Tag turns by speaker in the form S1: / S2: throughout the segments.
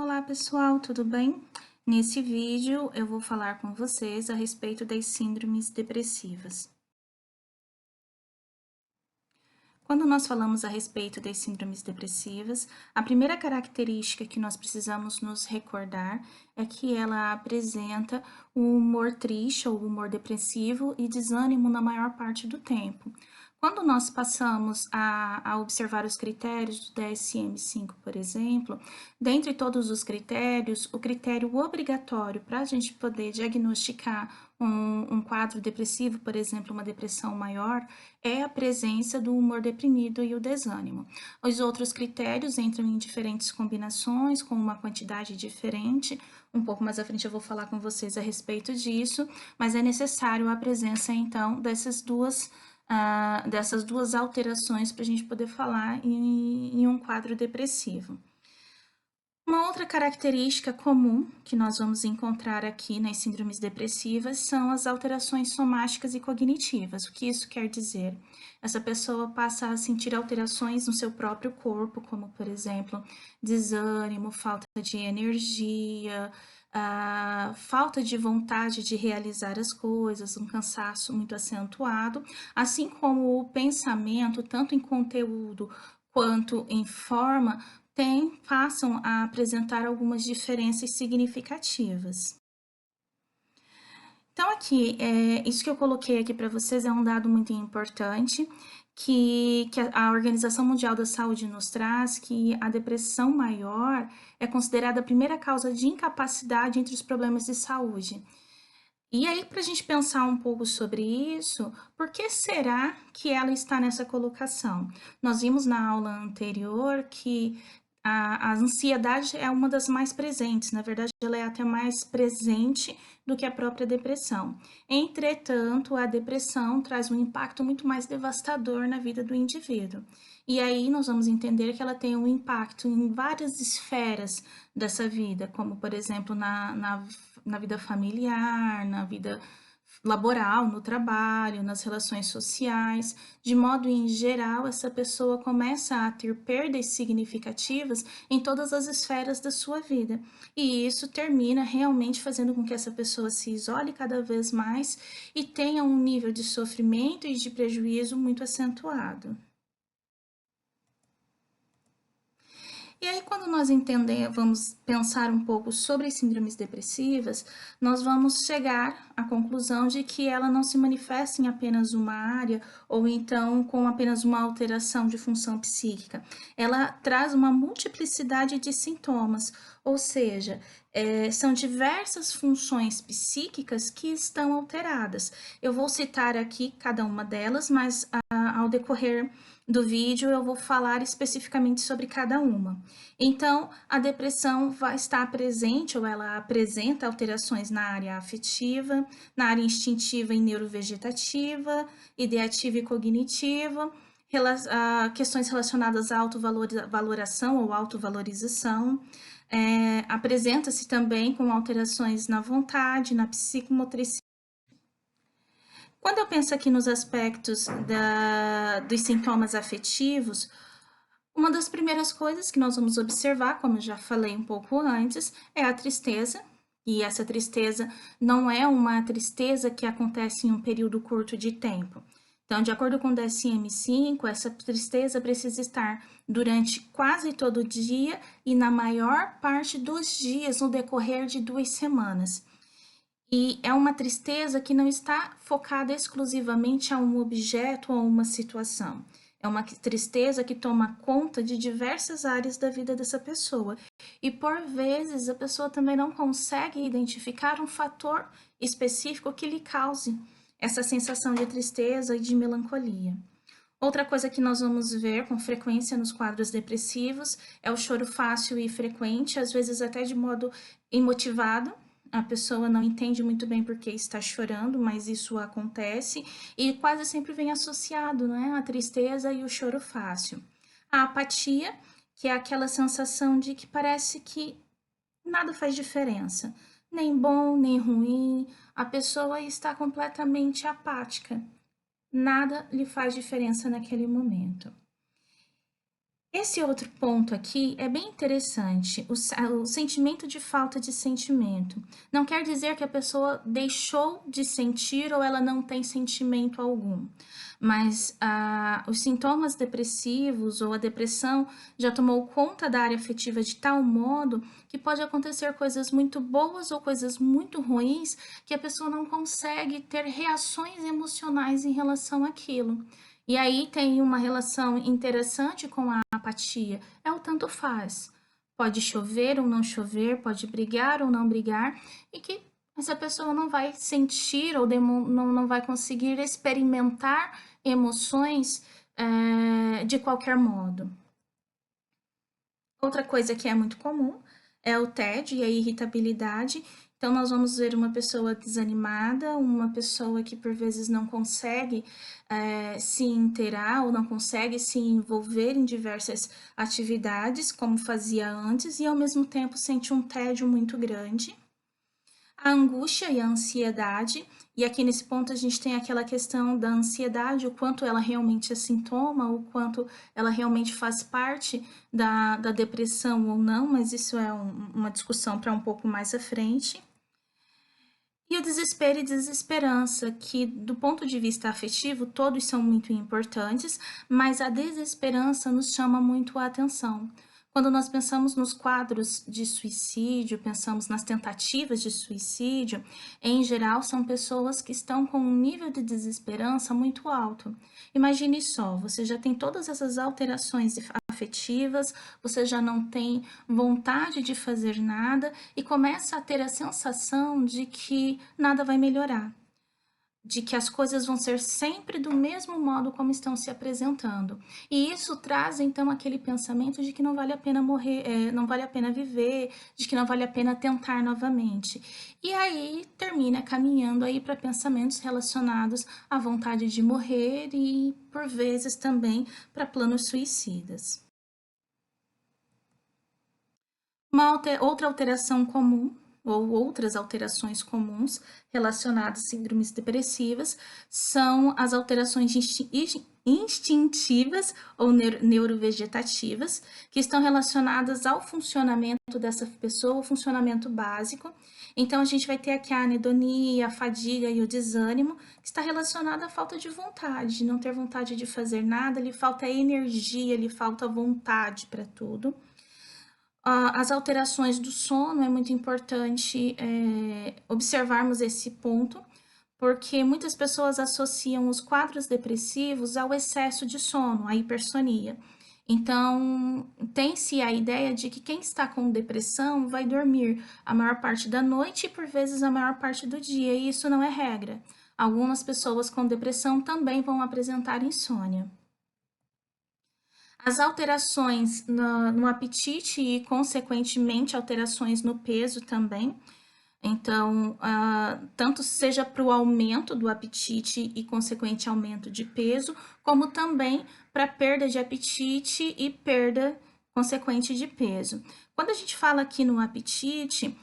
S1: Olá pessoal, tudo bem? Nesse vídeo eu vou falar com vocês a respeito das síndromes depressivas. Quando nós falamos a respeito das síndromes depressivas, a primeira característica que nós precisamos nos recordar é que ela apresenta o humor triste ou humor depressivo e desânimo na maior parte do tempo. Quando nós passamos a observar os critérios do DSM-5, por exemplo, dentre todos os critérios, o critério obrigatório para a gente poder diagnosticar um quadro depressivo, por exemplo, uma depressão maior, é a presença do humor deprimido e o desânimo. Os outros critérios entram em diferentes combinações, com uma quantidade diferente. Um pouco mais à frente eu vou falar com vocês a respeito disso, mas é necessário a presença, então, dessas duas alterações para a gente poder falar em um quadro depressivo. Uma outra característica comum que nós vamos encontrar aqui nas síndromes depressivas são as alterações somáticas e cognitivas. O que isso quer dizer? Essa pessoa passa a sentir alterações no seu próprio corpo, como, por exemplo, desânimo, falta de energia, falta de vontade de realizar as coisas, um cansaço muito acentuado, assim como o pensamento, tanto em conteúdo quanto em forma, passam a apresentar algumas diferenças significativas. Então, aqui, isso que eu coloquei aqui para vocês é um dado muito importante, que a Organização Mundial da Saúde nos traz, que a depressão maior é considerada a primeira causa de incapacidade entre os problemas de saúde. E aí, para a gente pensar um pouco sobre isso, por que será que ela está nessa colocação? Nós vimos na aula anterior que a ansiedade é uma das mais presentes, na verdade, ela é até mais presente do que a própria depressão. Entretanto, a depressão traz um impacto muito mais devastador na vida do indivíduo. E aí nós vamos entender que ela tem um impacto em várias esferas dessa vida, como, por exemplo, na vida familiar, na vida laboral, no trabalho, nas relações sociais. De modo em geral, essa pessoa começa a ter perdas significativas em todas as esferas da sua vida. E isso termina realmente fazendo com que essa pessoa se isole cada vez mais e tenha um nível de sofrimento e de prejuízo muito acentuado. E aí, quando nós vamos pensar um pouco sobre as síndromes depressivas, nós vamos chegar à conclusão de que ela não se manifesta em apenas uma área ou então com apenas uma alteração de função psíquica. Ela traz uma multiplicidade de sintomas, ou seja, são diversas funções psíquicas que estão alteradas. Eu vou citar aqui cada uma delas, mas ao decorrer do vídeo eu vou falar especificamente sobre cada uma. Então, a depressão vai estar presente ou ela apresenta alterações na área afetiva, na área instintiva e neurovegetativa, ideativa e cognitiva, questões relacionadas à autovaloração ou autovalorização. Apresenta-se também com alterações na vontade, na psicomotricidade. Quando eu penso aqui nos aspectos dos sintomas afetivos, uma das primeiras coisas que nós vamos observar, como eu já falei um pouco antes, é a tristeza. E essa tristeza não é uma tristeza que acontece em um período curto de tempo. Então, de acordo com o DSM-5, essa tristeza precisa estar durante quase todo o dia e na maior parte dos dias no decorrer de 2 semanas. E é uma tristeza que não está focada exclusivamente a um objeto ou uma situação. É uma tristeza que toma conta de diversas áreas da vida dessa pessoa. E por vezes a pessoa também não consegue identificar um fator específico que lhe cause essa sensação de tristeza e de melancolia. Outra coisa que nós vamos ver com frequência nos quadros depressivos é o choro fácil e frequente, às vezes até de modo imotivado. A pessoa não entende muito bem por que está chorando, mas isso acontece e quase sempre vem associado, né, a tristeza e o choro fácil. A apatia, que é aquela sensação de que parece que nada faz diferença, nem bom, nem ruim, a pessoa está completamente apática. Nada lhe faz diferença naquele momento. Esse outro ponto aqui é bem interessante, o sentimento de falta de sentimento. Não quer dizer que a pessoa deixou de sentir ou ela não tem sentimento algum, mas os sintomas depressivos ou a depressão já tomou conta da área afetiva de tal modo que pode acontecer coisas muito boas ou coisas muito ruins que a pessoa não consegue ter reações emocionais em relação àquilo. E aí tem uma relação interessante com a apatia, é o tanto faz. Pode chover ou não chover, pode brigar ou não brigar, e que essa pessoa não vai sentir ou não vai conseguir experimentar emoções de qualquer modo. Outra coisa que é muito comum é o tédio e a irritabilidade. Então, nós vamos ver uma pessoa desanimada, uma pessoa que por vezes não consegue se inteirar ou não consegue se envolver em diversas atividades como fazia antes e ao mesmo tempo sente um tédio muito grande. A angústia e a ansiedade, e aqui nesse ponto a gente tem aquela questão da ansiedade, o quanto ela realmente é sintoma, o quanto ela realmente faz parte da depressão ou não, mas isso é uma discussão para um pouco mais à frente. E o desespero e desesperança, que do ponto de vista afetivo, todos são muito importantes, mas a desesperança nos chama muito a atenção. Quando nós pensamos nos quadros de suicídio, pensamos nas tentativas de suicídio, em geral são pessoas que estão com um nível de desesperança muito alto. Imagine só, você já tem todas essas alterações afetivas, você já não tem vontade de fazer nada e começa a ter a sensação de que nada vai melhorar, de que as coisas vão ser sempre do mesmo modo como estão se apresentando. E isso traz então aquele pensamento de que não vale a pena morrer, não vale a pena viver, de que não vale a pena tentar novamente. E aí termina caminhando aí para pensamentos relacionados à vontade de morrer e por vezes também para planos suicidas. Outra alteração comum, ou outras alterações comuns relacionadas a síndromes depressivas, são as alterações instintivas ou neurovegetativas, que estão relacionadas ao funcionamento dessa pessoa, o funcionamento básico. Então, a gente vai ter aqui a anedonia, a fadiga e o desânimo, que está relacionado à falta de vontade, de não ter vontade de fazer nada, lhe falta energia, lhe falta vontade para tudo. As alterações do sono é muito importante observarmos esse ponto, porque muitas pessoas associam os quadros depressivos ao excesso de sono, à hipersonia. Então, tem-se a ideia de que quem está com depressão vai dormir a maior parte da noite e, por vezes, a maior parte do dia, e isso não é regra. Algumas pessoas com depressão também vão apresentar insônia. As alterações no apetite e, consequentemente, alterações no peso também. Então, tanto seja para o aumento do apetite e consequente aumento de peso, como também para perda de apetite e perda consequente de peso. Quando a gente fala aqui no apetite,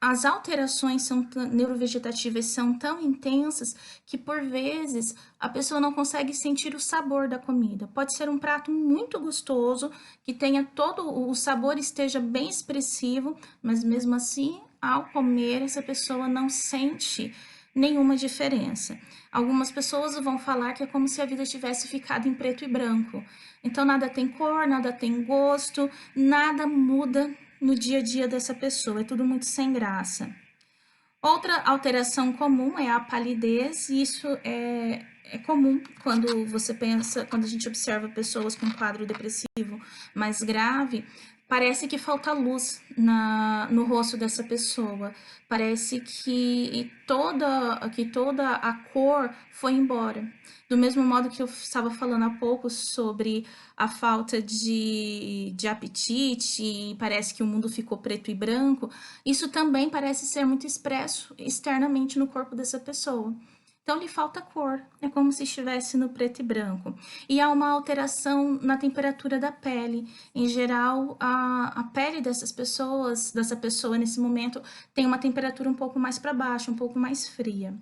S1: as alterações neurovegetativas são tão intensas que, por vezes, a pessoa não consegue sentir o sabor da comida. Pode ser um prato muito gostoso, que tenha todo o sabor esteja bem expressivo, mas mesmo assim, ao comer, essa pessoa não sente nenhuma diferença. Algumas pessoas vão falar que é como se a vida tivesse ficado em preto e branco. Então, nada tem cor, nada tem gosto, nada muda no dia a dia dessa pessoa, é tudo muito sem graça. Outra alteração comum é a palidez, e isso é comum quando você pensa, quando a gente observa pessoas com quadro depressivo mais grave, parece que falta luz no rosto dessa pessoa, parece que toda a cor foi embora. Do mesmo modo que eu estava falando há pouco sobre a falta de apetite, e parece que o mundo ficou preto e branco, isso também parece ser muito expresso externamente no corpo dessa pessoa. Então, lhe falta cor, é como se estivesse no preto e branco. E há uma alteração na temperatura da pele. Em geral, a pele dessa pessoa nesse momento, tem uma temperatura um pouco mais para baixo, um pouco mais fria.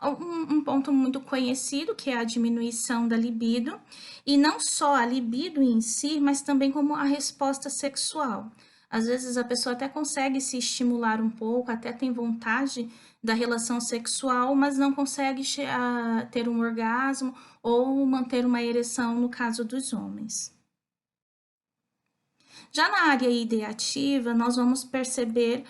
S1: um ponto muito conhecido, que é a diminuição da libido, e não só a libido em si, mas também como a resposta sexual. Às vezes a pessoa até consegue se estimular um pouco, até tem vontade da relação sexual, mas não consegue ter um orgasmo ou manter uma ereção no caso dos homens. Já na área ideativa, nós vamos perceber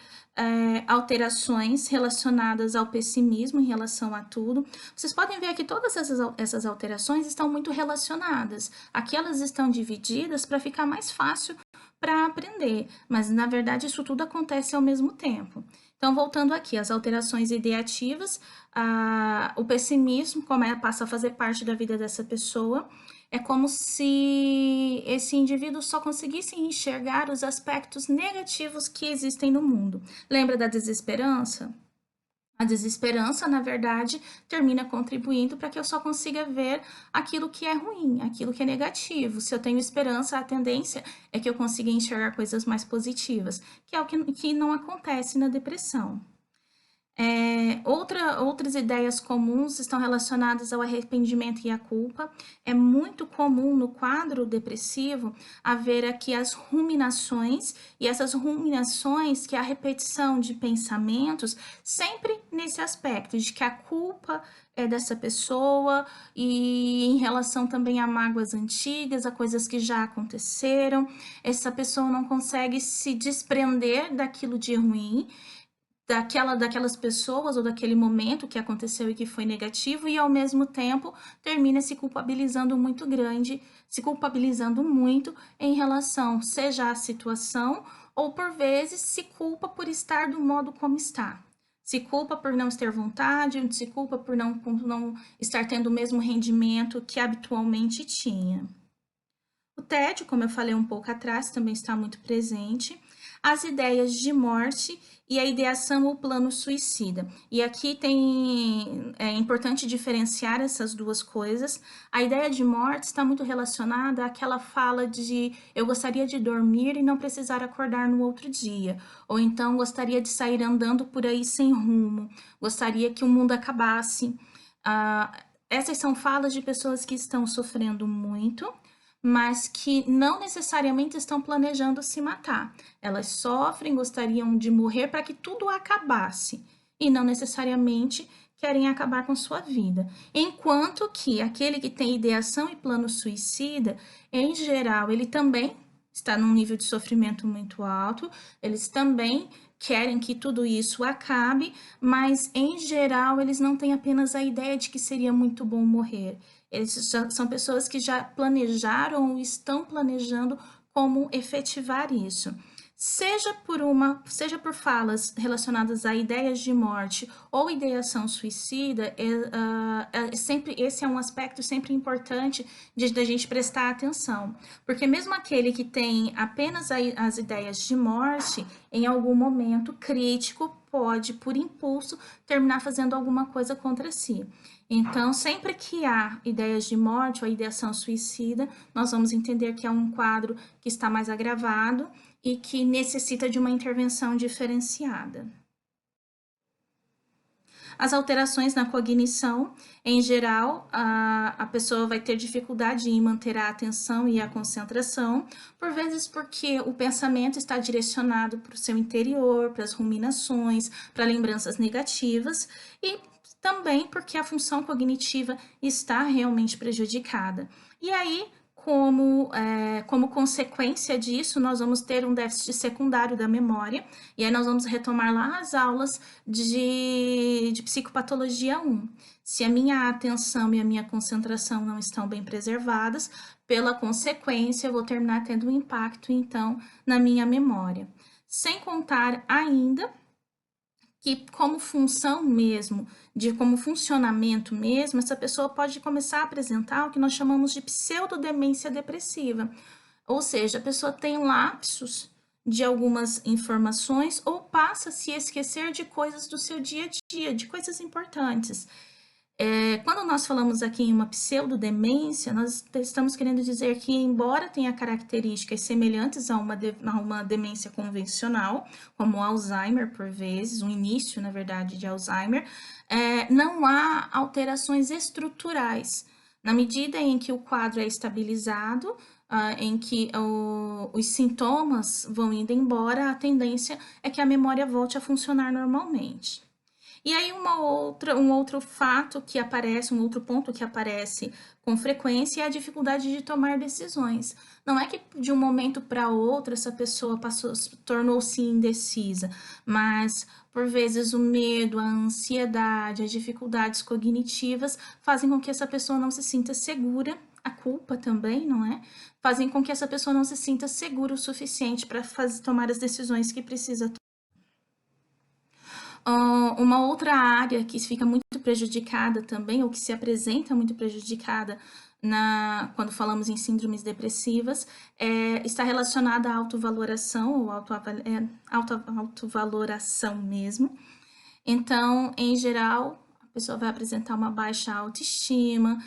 S1: alterações relacionadas ao pessimismo em relação a tudo. Vocês podem ver que todas essas alterações estão muito relacionadas. Aqui elas estão divididas para ficar mais fácil para aprender, mas na verdade isso tudo acontece ao mesmo tempo. Então, voltando aqui, as alterações ideativas, o pessimismo passa a fazer parte da vida dessa pessoa. É como se esse indivíduo só conseguisse enxergar os aspectos negativos que existem no mundo. Lembra da desesperança? A desesperança, na verdade, termina contribuindo para que eu só consiga ver aquilo que é ruim, aquilo que é negativo. Se eu tenho esperança, a tendência é que eu consiga enxergar coisas mais positivas, que é o que não acontece na depressão. Outras ideias comuns estão relacionadas ao arrependimento e à culpa. É muito comum no quadro depressivo haver aqui as ruminações, e essas ruminações, que é a repetição de pensamentos, sempre nesse aspecto de que a culpa é dessa pessoa, e em relação também a mágoas antigas, a coisas que já aconteceram. Essa pessoa não consegue se desprender daquilo de ruim, daquelas pessoas ou daquele momento que aconteceu e que foi negativo, e ao mesmo tempo termina se culpabilizando muito em relação, seja à situação, ou por vezes se culpa por estar do modo como está. Se culpa por não ter vontade, se culpa por não estar tendo o mesmo rendimento que habitualmente tinha. O tédio, como eu falei um pouco atrás, também está muito presente. As ideias de morte e a ideação ou plano suicida. E aqui é importante diferenciar essas duas coisas. A ideia de morte está muito relacionada àquela fala de eu gostaria de dormir e não precisar acordar no outro dia. Ou então gostaria de sair andando por aí sem rumo. Gostaria que o mundo acabasse. Essas são falas de pessoas que estão sofrendo muito, mas que não necessariamente estão planejando se matar. Elas sofrem, gostariam de morrer para que tudo acabasse, e não necessariamente querem acabar com sua vida. Enquanto que aquele que tem ideação e plano suicida, em geral, ele também está num nível de sofrimento muito alto, eles também querem que tudo isso acabe, mas em geral eles não têm apenas a ideia de que seria muito bom morrer. São pessoas que já planejaram ou estão planejando como efetivar isso. Seja por falas relacionadas a ideias de morte ou ideação suicida, esse é um aspecto sempre importante da gente prestar atenção, porque mesmo aquele que tem apenas as ideias de morte, em algum momento crítico, pode, por impulso, terminar fazendo alguma coisa contra si. Então, sempre que há ideias de morte ou ideação suicida, nós vamos entender que é um quadro que está mais agravado e que necessita de uma intervenção diferenciada. As alterações na cognição, em geral, a pessoa vai ter dificuldade em manter a atenção e a concentração, por vezes porque o pensamento está direcionado para o seu interior, para as ruminações, para lembranças negativas, e também porque a função cognitiva está realmente prejudicada. E aí, como consequência disso, nós vamos ter um déficit secundário da memória, e aí nós vamos retomar lá as aulas de psicopatologia 1. Se a minha atenção e a minha concentração não estão bem preservadas, pela consequência, eu vou terminar tendo um impacto, então, na minha memória. Sem contar ainda que, como função mesmo, como funcionamento mesmo, essa pessoa pode começar a apresentar o que nós chamamos de pseudodemência depressiva. Ou seja, a pessoa tem lapsos de algumas informações ou passa a se esquecer de coisas do seu dia a dia, de coisas importantes. Quando nós falamos aqui em uma pseudodemência, nós estamos querendo dizer que, embora tenha características semelhantes a uma demência convencional, como Alzheimer, por vezes, um início, na verdade, de Alzheimer, não há alterações estruturais. Na medida em que o quadro é estabilizado, em que os sintomas vão indo embora, a tendência é que a memória volte a funcionar normalmente. E aí um outro fato que aparece, um outro ponto que aparece com frequência é a dificuldade de tomar decisões. Não é que de um momento para outro essa pessoa tornou-se indecisa, mas por vezes o medo, a ansiedade, as dificuldades cognitivas fazem com que essa pessoa não se sinta segura, a culpa também, não é? Fazem com que essa pessoa não se sinta segura o suficiente para tomar as decisões que precisa. Uma outra área que fica muito prejudicada também, ou que se apresenta muito prejudicada quando falamos em síndromes depressivas, está relacionada à autovaloração, ou autovaloração mesmo. Então, em geral, a pessoa vai apresentar uma baixa autoestima,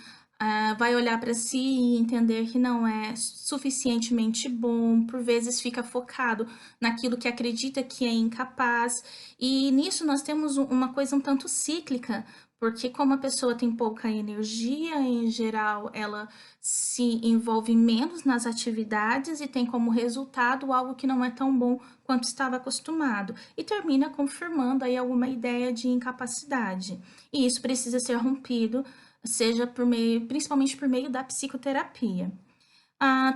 S1: vai olhar para si e entender que não é suficientemente bom, por vezes fica focado naquilo que acredita que é incapaz, e nisso nós temos uma coisa um tanto cíclica, porque como a pessoa tem pouca energia, em geral, ela se envolve menos nas atividades e tem como resultado algo que não é tão bom quanto estava acostumado, e termina confirmando aí alguma ideia de incapacidade. E isso precisa ser rompido, seja principalmente por meio da psicoterapia.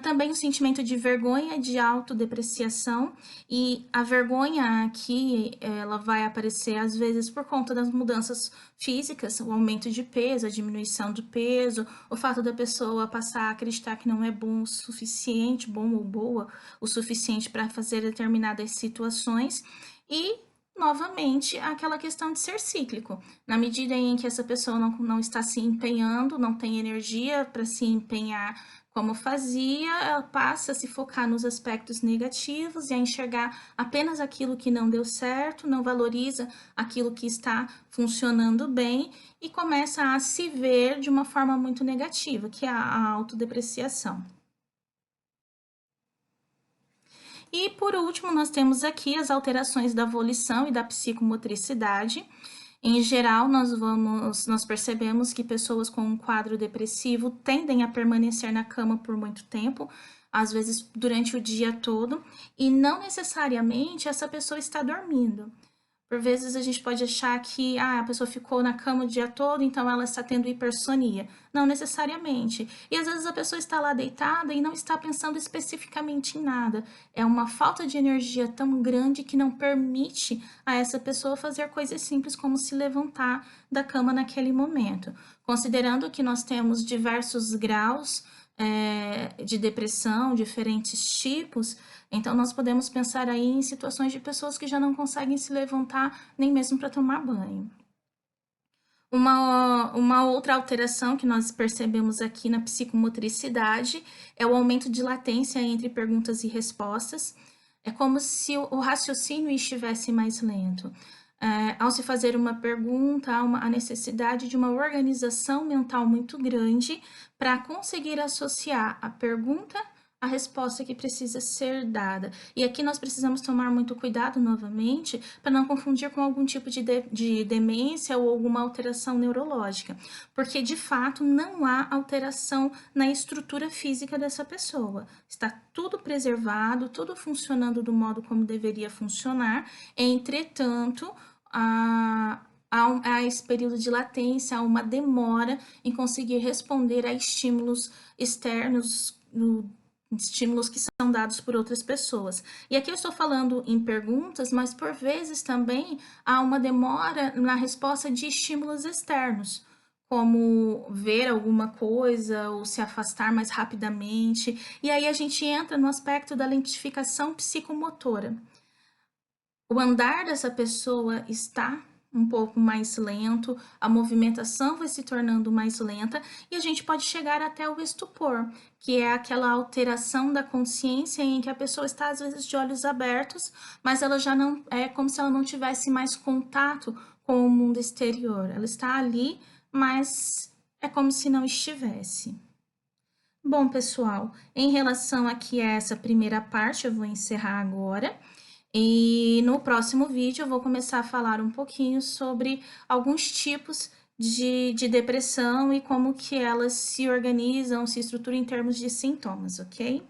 S1: Também o sentimento de vergonha, de autodepreciação, e a vergonha aqui, ela vai aparecer às vezes por conta das mudanças físicas, o aumento de peso, a diminuição de peso, o fato da pessoa passar a acreditar que não é bom o suficiente, bom ou boa o suficiente para fazer determinadas situações, e novamente aquela questão de ser cíclico. Na medida em que essa pessoa não está se empenhando, não tem energia para se empenhar como fazia, ela passa a se focar nos aspectos negativos e a enxergar apenas aquilo que não deu certo, não valoriza aquilo que está funcionando bem e começa a se ver de uma forma muito negativa, que é a autodepreciação. E por último, nós temos aqui as alterações da volição e da psicomotricidade. Em geral, nós percebemos que pessoas com um quadro depressivo tendem a permanecer na cama por muito tempo, às vezes durante o dia todo, e não necessariamente essa pessoa está dormindo. Por vezes a gente pode achar que a pessoa ficou na cama o dia todo, então ela está tendo hipersonia. Não necessariamente. E às vezes a pessoa está lá deitada e não está pensando especificamente em nada. É uma falta de energia tão grande que não permite a essa pessoa fazer coisas simples como se levantar da cama naquele momento. Considerando que nós temos diversos graus de depressão, diferentes tipos, então nós podemos pensar aí em situações de pessoas que já não conseguem se levantar nem mesmo para tomar banho. Uma outra alteração que nós percebemos aqui na psicomotricidade é o aumento de latência entre perguntas e respostas. É como se o raciocínio estivesse mais lento. Ao se fazer uma pergunta, há a necessidade de uma organização mental muito grande para conseguir associar a pergunta à resposta que precisa ser dada. E aqui nós precisamos tomar muito cuidado novamente para não confundir com algum tipo de demência ou alguma alteração neurológica, porque de fato não há alteração na estrutura física dessa pessoa. Está tudo preservado, tudo funcionando do modo como deveria funcionar, entretanto, há esse período de latência, há uma demora em conseguir responder a estímulos externos, estímulos que são dados por outras pessoas. E aqui eu estou falando em perguntas, mas por vezes também há uma demora na resposta de estímulos externos, como ver alguma coisa ou se afastar mais rapidamente. E aí a gente entra no aspecto da lentificação psicomotora. O andar dessa pessoa está um pouco mais lento, a movimentação vai se tornando mais lenta e a gente pode chegar até o estupor, que é aquela alteração da consciência em que a pessoa está às vezes de olhos abertos, mas ela já não é como se ela não tivesse mais contato com o mundo exterior. Ela está ali mas é como se não estivesse. Bom, pessoal, em relação aqui a essa primeira parte, eu vou encerrar agora. E no próximo vídeo eu vou começar a falar um pouquinho sobre alguns tipos de depressão e como que elas se organizam, se estruturam em termos de sintomas, ok?